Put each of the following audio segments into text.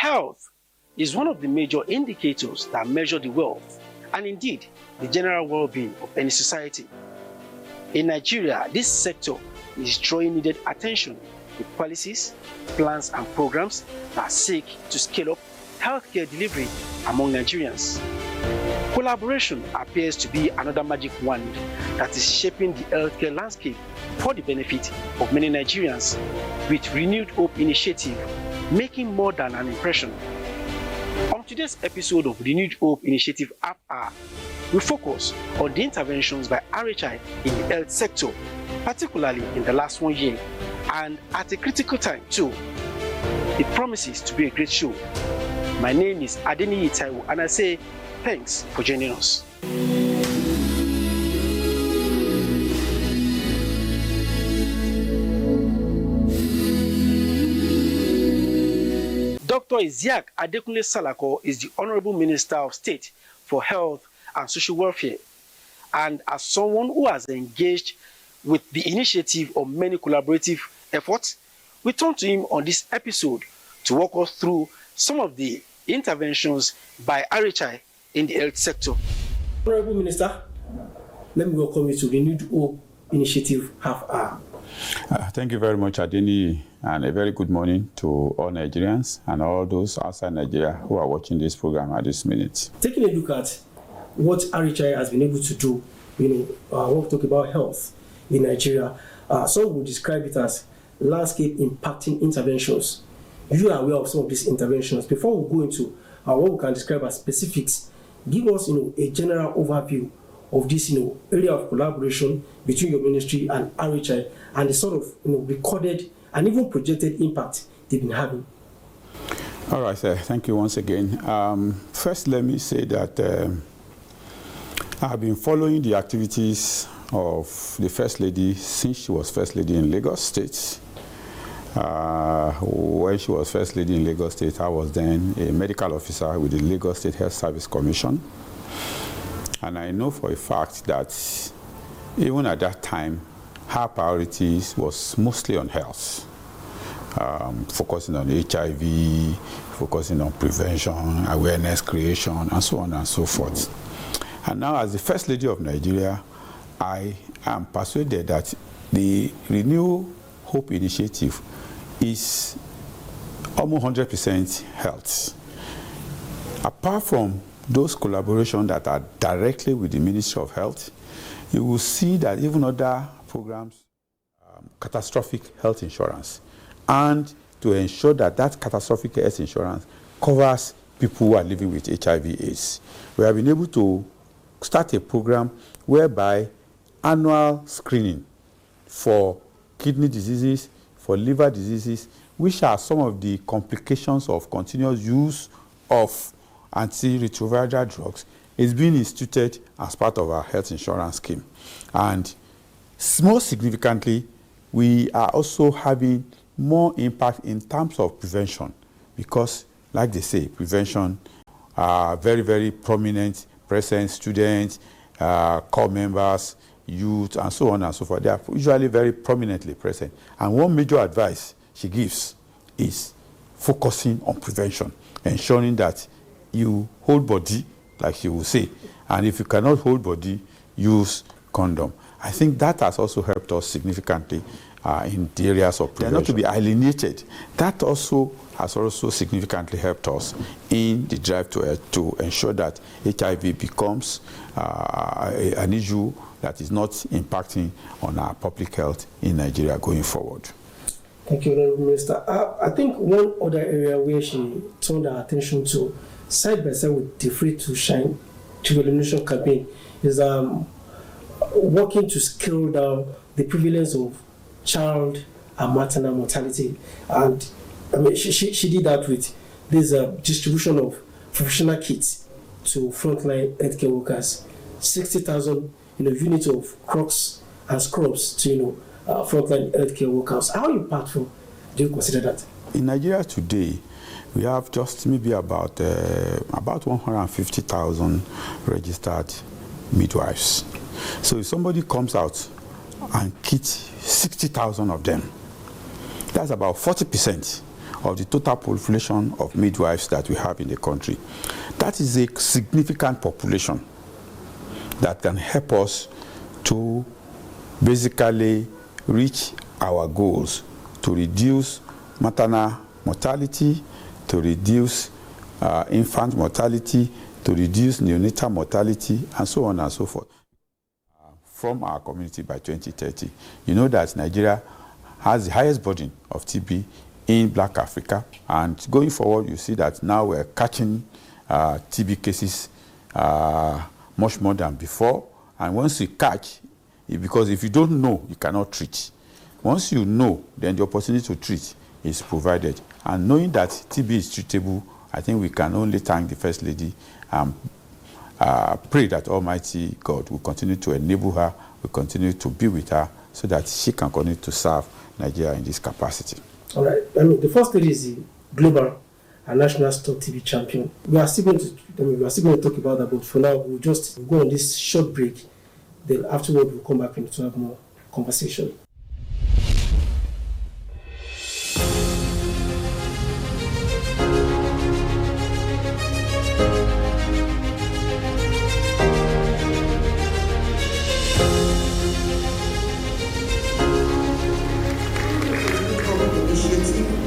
Health is one of the major indicators that measure the wealth and indeed the general well-being of any society. In Nigeria, this sector is drawing needed attention with policies, plans and programs that seek to scale up healthcare delivery among Nigerians. Collaboration appears to be another magic wand that is shaping the healthcare landscape for the benefit of many Nigerians, with Renewed Hope Initiative making more than an impression. On today's episode of Renewed Hope Initiative Half Hour, we focus on the interventions by RHI in the health sector, particularly in the last 1 year, and at a critical time too. It promises to be a great show. My name is Adeniyi Taiwo, and I say thanks for joining us. Dr. Isiaq Adekunle Salako is the Honorable Minister of State for Health and Social Welfare, and as someone who has engaged with the initiative of many collaborative efforts, we turn to him on this episode to walk us through some of the interventions by RHI in the health sector. Honorable Minister, let me welcome you to the Renewed Hope Initiative Half Hour. Thank you very much, Adeni, and a very good morning to all Nigerians and all those outside Nigeria who are watching this program at this minute. Taking a look at what RHI has been able to do, when we talk about health in Nigeria, some would describe it as landscape impacting interventions. You are aware of some of these interventions. Before we go into what we can describe as specifics, give us a general overview of this area of collaboration between your ministry and RHI and the sort of recorded and even projected impact they've been having. All right, thank you once again. First, let me say that I've been following the activities of the First Lady since she was First Lady in Lagos State. When she was First Lady in Lagos State, I was then a medical officer with the Lagos State Health Service Commission. And I know for a fact that even at that time, her priorities was mostly on health, focusing on HIV, focusing on prevention, awareness creation, and so on and so forth. And now, as the First Lady of Nigeria, I am persuaded that the Renew Hope Initiative is almost 100% health. Apart from those collaborations that are directly with the Ministry of Health, you will see that even other programs, catastrophic health insurance, and to ensure that that catastrophic health insurance covers people who are living with HIV/AIDS. We have been able to start a program whereby annual screening for kidney diseases, for liver diseases, which are some of the complications of continuous use of antiretroviral drugs, is being instituted as part of our health insurance scheme. And most significantly, we are also having more impact in terms of prevention because, like they say, prevention are very, very prominent, present students, core members, youth, and so on and so forth. They are usually very prominently present. And one major advice she gives is focusing on prevention, ensuring that you hold body, like she will say, and if you cannot hold body, use condom. I think that has also helped us significantly in the areas of prevention. They are not to be alienated. That also has also significantly helped us in the drive to ensure that HIV becomes an issue that is not impacting on our public health in Nigeria going forward. Thank you, Honorable Minister. I think one other area where she turned our attention to, side by side with the Free to Shine to Elimination campaign, is working to scale down the prevalence of child and maternal mortality. And I mean, she did that with this distribution of professional kits to frontline healthcare workers, 60,000 units of Crocs and scrubs to frontline healthcare workers. How impactful do you consider that? In Nigeria today, we have just maybe about 150,000 registered midwives. So if somebody comes out and kits 60,000 of them, that's about 40% of the total population of midwives that we have in the country. That is a significant population that can help us to basically reach our goals, to reduce maternal mortality, to reduce infant mortality, to reduce neonatal mortality, and so on and so forth from our community by 2030. You know that Nigeria has the highest burden of TB in Black Africa, and going forward you see that now we're catching TB cases much more than before. And once you catch, because if you don't know, you cannot treat. Once you know, then the opportunity to treat is provided. And knowing that TB is treatable, I think we can only thank the First Lady and pray that Almighty God will continue to enable her, will continue to be with her, so that she can continue to serve Nigeria in this capacity. All right. I mean, the First Lady is the global and national Stop TB champion. We are still going to talk about that, but for now, we'll just go on this short break. Then afterward, we'll come back to have more conversation.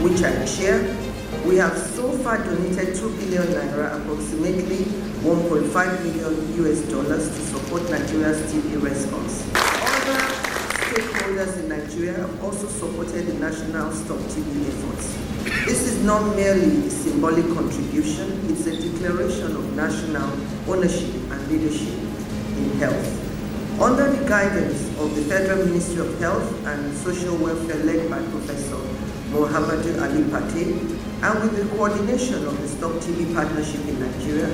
Which I chair, we have so far donated 2 billion naira, approximately $1.5 million to support Nigeria's TB response. Other stakeholders in Nigeria have also supported the national Stop TB efforts. This is not merely a symbolic contribution, it's a declaration of national ownership and leadership in health. Under the guidance of the Federal Ministry of Health and Social Welfare led by Professor Mohammed Ali Pate, and with the coordination of the Stop TB Partnership in Nigeria,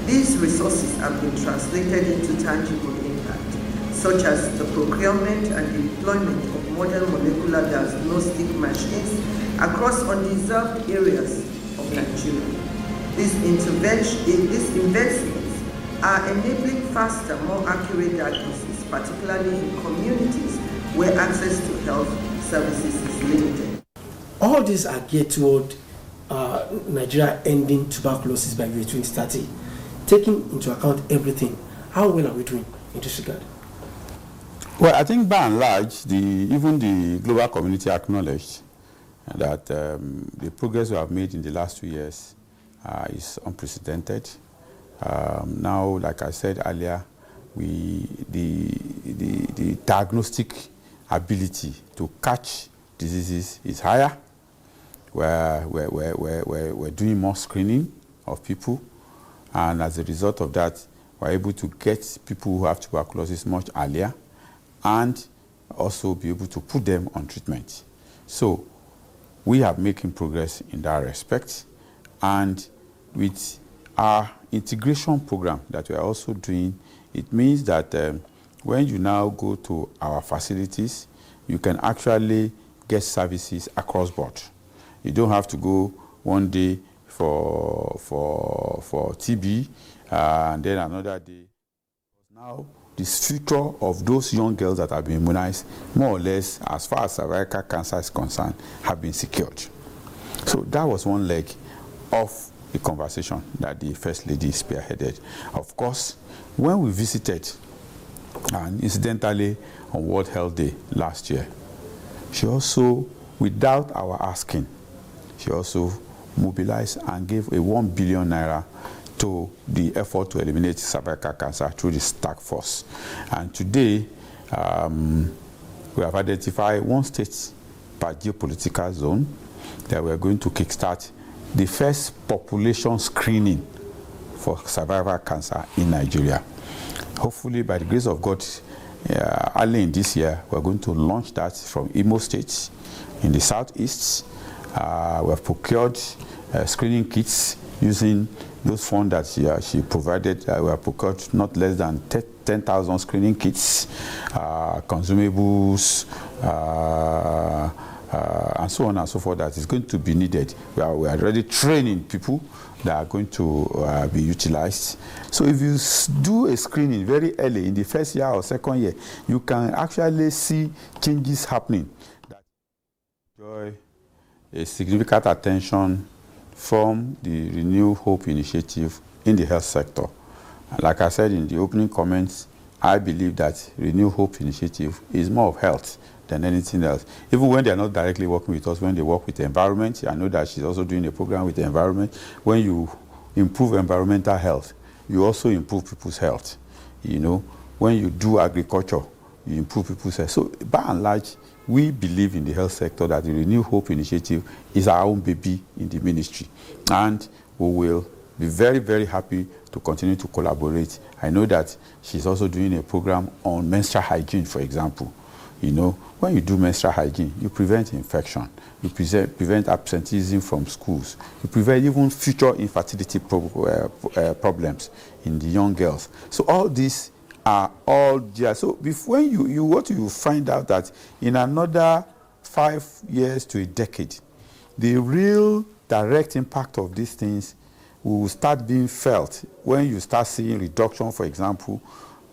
these resources have been translated into tangible impact, such as the procurement and deployment of modern molecular diagnostic machines across undeserved areas of Nigeria. These investments are enabling faster, more accurate diagnosis, particularly in communities where access to health services is limited. All these are geared toward Nigeria ending tuberculosis by the year 2030. Taking into account everything, how well are we doing in this regard? Well, I think by and large, even the global community acknowledged that the progress we have made in the last 2 years is unprecedented. Now, like I said earlier, the diagnostic ability to catch diseases is higher. We're doing more screening of people, and as a result of that, we're able to get people who have tuberculosis much earlier and also be able to put them on treatment. So we are making progress in that respect, and with our integration program that we are also doing, it means that when you now go to our facilities, you can actually get services across board. You don't have to go one day for TB and then another day. Now, this future of those young girls that have been immunized, more or less, as far as cervical cancer is concerned, have been secured. So that was one leg of the conversation that the First Lady spearheaded. Of course, when we visited, and incidentally on World Health Day last year, she also, without our asking, she also mobilized and gave a 1 billion naira to the effort to eliminate cervical cancer through this task force. And today, we have identified one state per geopolitical zone that we are going to kickstart the first population screening for cervical cancer in Nigeria. Hopefully, by the grace of God, early in this year, we're going to launch that from Imo State in the southeast. We have procured screening kits using those funds that she provided. We have procured not less than 10,000 screening kits, consumables, and so on and so forth that is going to be needed. We are already training people that are going to be utilized. So if you do a screening very early in the first year or second year, you can actually see changes happening. That enjoy a significant attention from the Renew Hope initiative in the health sector. And like I said in the opening comments, I believe that Renew Hope initiative is more of health than anything else. Even when they are not directly working with us, when they work with the environment, I know that she's also doing a program with the environment. When you improve environmental health, you also improve people's health. You know, when you do agriculture, you improve people's health. So by and large, we believe in the health sector that the Renew Hope initiative is our own baby in the ministry. And we will be very, very happy to continue to collaborate. I know that she's also doing a program on menstrual hygiene, for example. You know, when you do menstrual hygiene, you prevent infection, you prevent absenteeism from schools, you prevent even future infertility problems in the young girls. So all these are all there. So when you find out that in another 5 years to a decade, the real direct impact of these things will start being felt when you start seeing reduction, for example,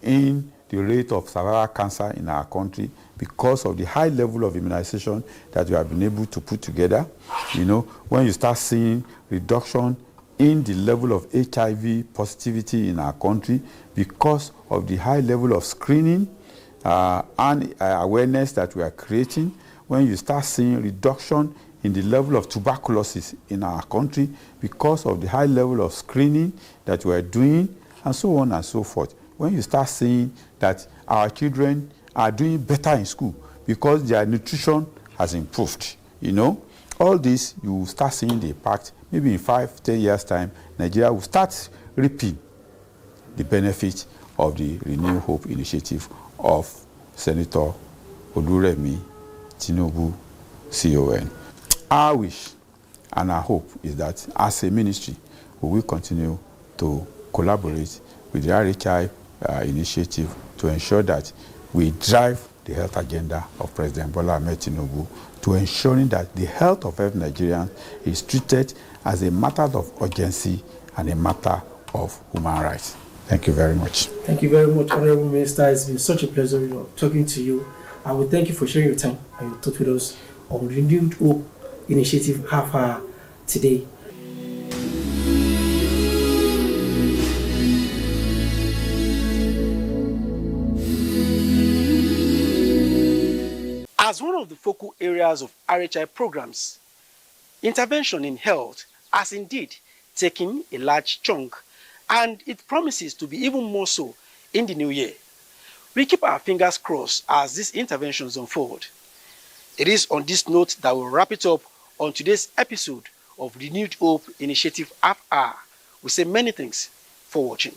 in the rate of cervical cancer in our country because of the high level of immunization that we have been able to put together. You know, when you start seeing reduction in the level of HIV positivity in our country because of the high level of screening and awareness that we are creating, when you start seeing reduction in the level of tuberculosis in our country because of the high level of screening that we are doing, and so on and so forth. When you start seeing that our children are doing better in school because their nutrition has improved, you know, all this, you will start seeing the impact. Maybe in 5-10 years' time, Nigeria will start reaping the benefit of the Renew Hope initiative of Senator Oluremi Tinubu, CON. Our wish and our hope is that as a ministry, we will continue to collaborate with the RHI initiative to ensure that we drive the health agenda of President Bola Ahmed Tinubu to ensuring that the health of every Nigerian is treated as a matter of urgency and a matter of human rights. Thank you very much. Thank you very much, Honorable Minister. It's been such a pleasure talking to you. I would thank you for sharing your time and your thoughts with us on Renewed Hope Initiative half hour today. As one of the focal areas of RHI programs, intervention in health has indeed taken a large chunk, and it promises to be even more so in the new year. We keep our fingers crossed as these interventions unfold. It is on this note that we'll wrap it up on today's episode of Renewed Hope Initiative Half Hour. We say many thanks for watching.